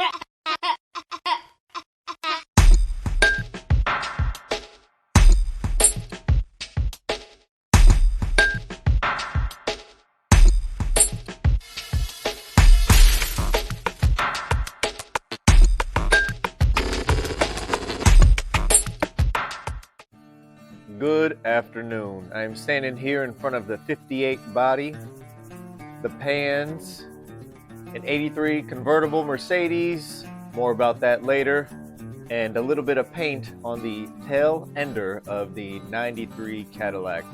Good afternoon. I'm standing here in front of the 58 body, the pans, an 83 convertible Mercedes, more about that later, and a little bit of paint on the tail ender of the 93 Cadillac.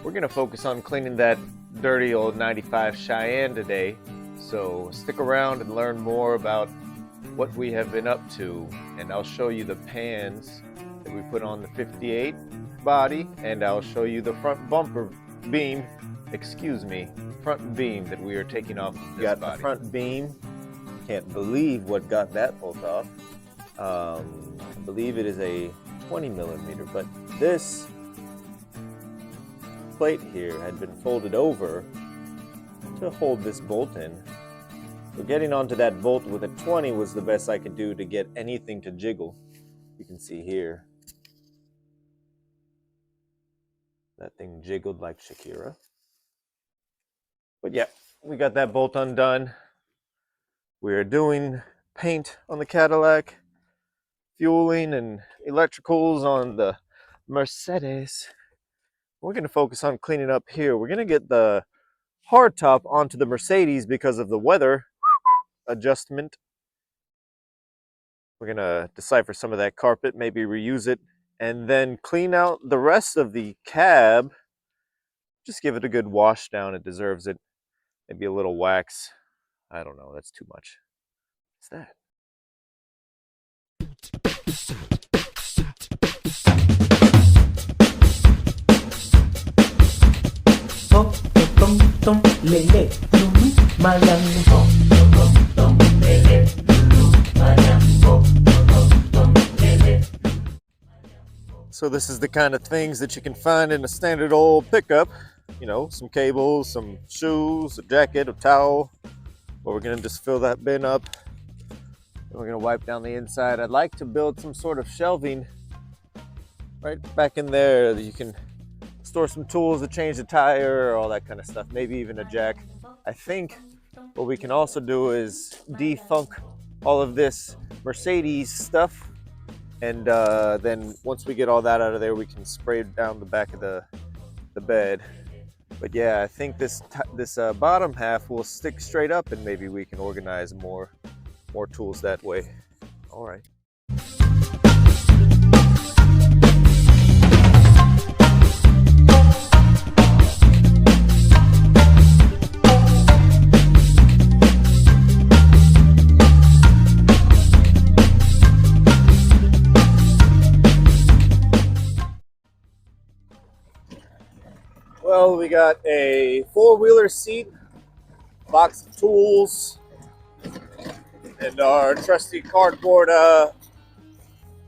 We're going to focus on cleaning that dirty old 95 Cheyenne today, so stick around and learn more about what we have been up to, and I'll show you the pans that we put on the 58 body, and I'll show you the front bumper beam, front beam that we are taking off of this body. The front beam, can't believe what got that pulled off. I believe it is a 20 millimeter, but this plate here had been folded over to hold this bolt in. So getting onto that bolt with a 20 was the best I could do to get anything to jiggle. You can see here. That thing jiggled like Shakira. But yeah, we got that bolt undone. We are doing paint on the Cadillac, fueling and electricals on the Mercedes. We're going to focus on cleaning up here. We're going to get the hardtop onto the Mercedes because of the weather adjustment. We're going to decipher some of that carpet, maybe reuse it, and then clean out the rest of the cab. Just give it a good wash down. It deserves it. Maybe a little wax. I don't know. That's too much. What's that? So this is the kind of things that you can find in a standard old pickup. You know, some cables, some shoes, a jacket, a towel. But we're gonna just fill that bin up. And we're gonna wipe down the inside. I'd like to build some sort of shelving right back in there that you can store some tools to change the tire or all that kind of stuff. Maybe even a jack. I think what we can also do is defunk all of this Mercedes stuff. And then once we get all that out of there, we can spray down the back of the bed. But yeah, I think this bottom half will stick straight up, and maybe we can organize more tools that way. All right. Well, we got a four-wheeler seat, box of tools, and our trusty cardboard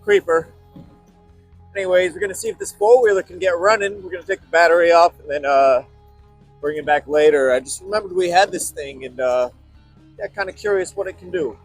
creeper. Anyways, we're going to see if this four-wheeler can get running. We're going to take the battery off and then bring it back later. I just remembered we had this thing, and yeah, kind of curious what it can do.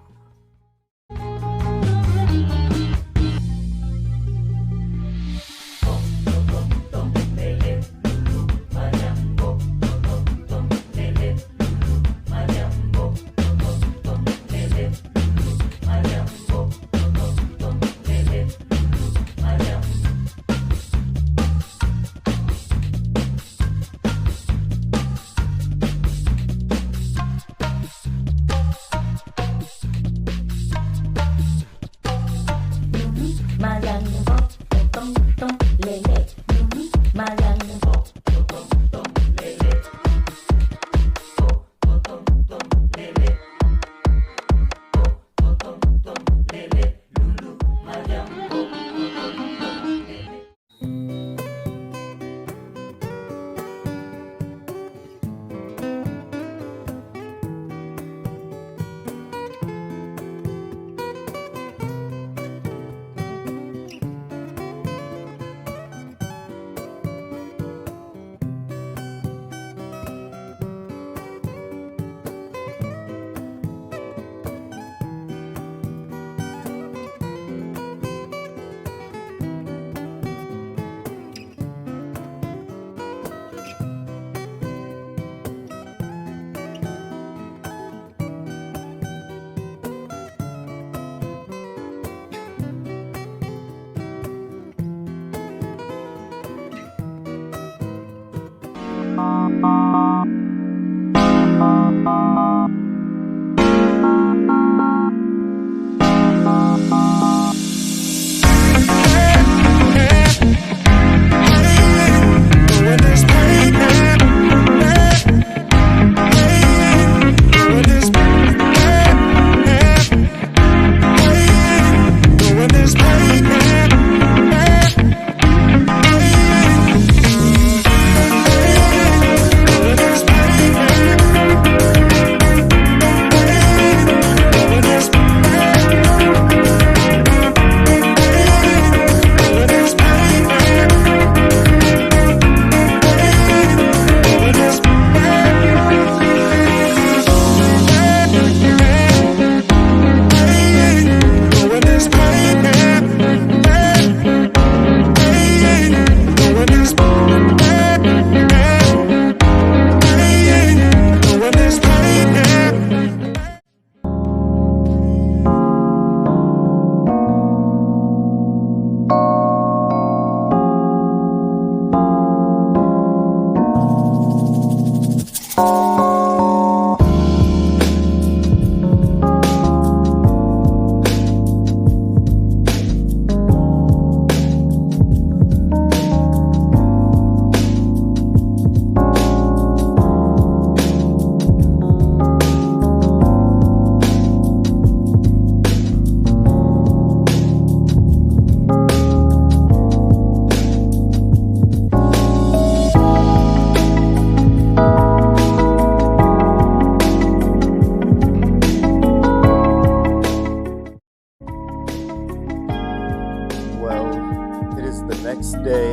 Next day,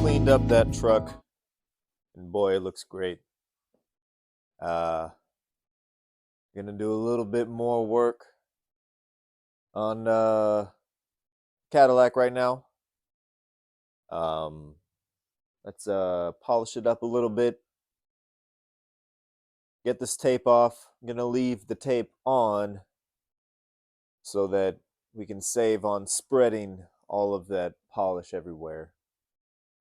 cleaned up that truck, and boy, it looks great. Gonna do a little bit more work on Cadillac right now. Let's polish it up a little bit. Get this tape off. I'm gonna leave the tape on so that we can save on spreading all of that polish everywhere.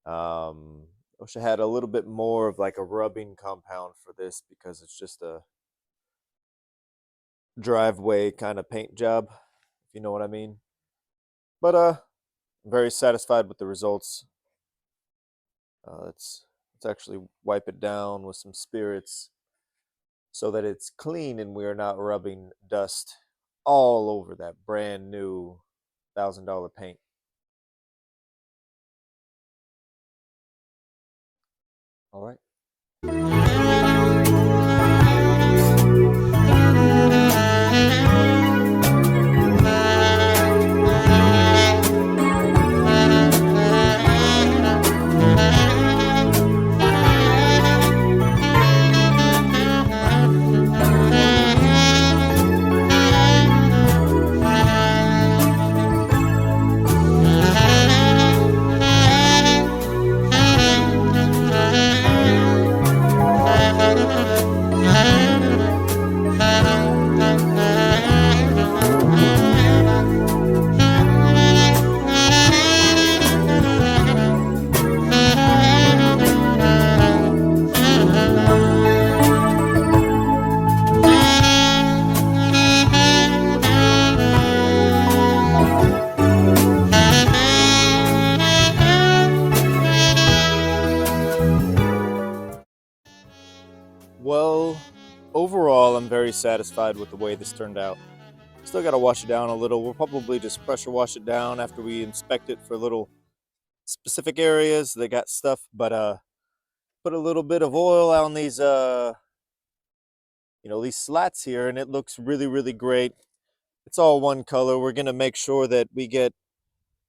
Wish I had a little bit more of like a rubbing compound for this because it's just a driveway kind of paint job, if you know what I mean. But I'm very satisfied with the results. Let's actually wipe it down with some spirits so that it's clean and we are not rubbing dust all over that brand new $1,000 paint. All right. Well, overall, I'm very satisfied with the way this turned out. Still got to wash it down a little. We'll probably just pressure wash it down after we inspect it for little specific areas that got stuff, but put a little bit of oil on these these slats here, and it looks really, really great. It's all one color. We're gonna make sure that we get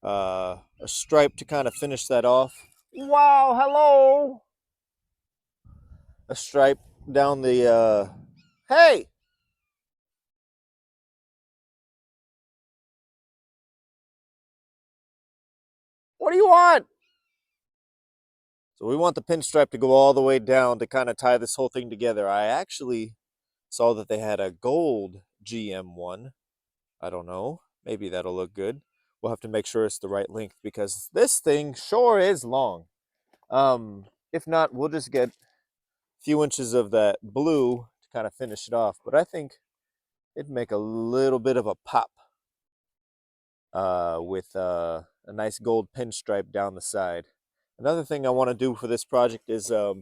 a stripe to kind of finish that off. Wow, hello. A stripe down the hey, what do you want? So we want the pinstripe to go all the way down to kind of tie this whole thing together. I actually saw that they had a gold GM one. I don't know. Maybe that'll look good. We'll have to make sure it's the right length because this thing sure is long. If not, we'll just get few inches of that blue to kind of finish it off. But I think it'd make a little bit of a pop with a nice gold pinstripe down the side. Another thing I want to do for this project is I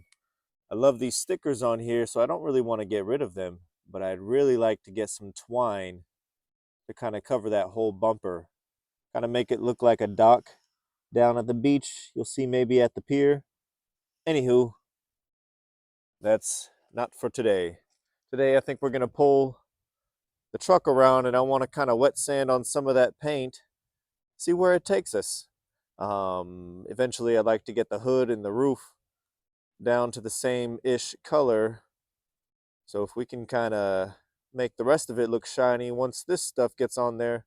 love these stickers on here, so I don't really want to get rid of them, but I'd really like to get some twine to kind of cover that whole bumper, kind of make it look like a dock down at the beach. You'll see maybe at the pier. Anywho, that's not for today. Today I think we're going to pull the truck around, and I want to kind of wet sand on some of that paint, see where it takes us. Eventually I'd like to get the hood and the roof down to the same-ish color. So if we can kind of make the rest of it look shiny once this stuff gets on there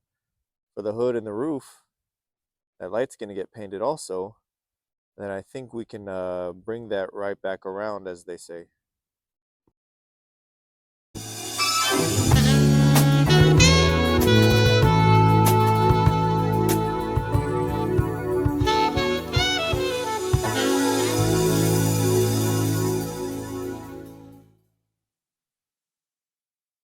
for the hood and the roof, that light's going to get painted also, then I think we can bring that right back around, as they say.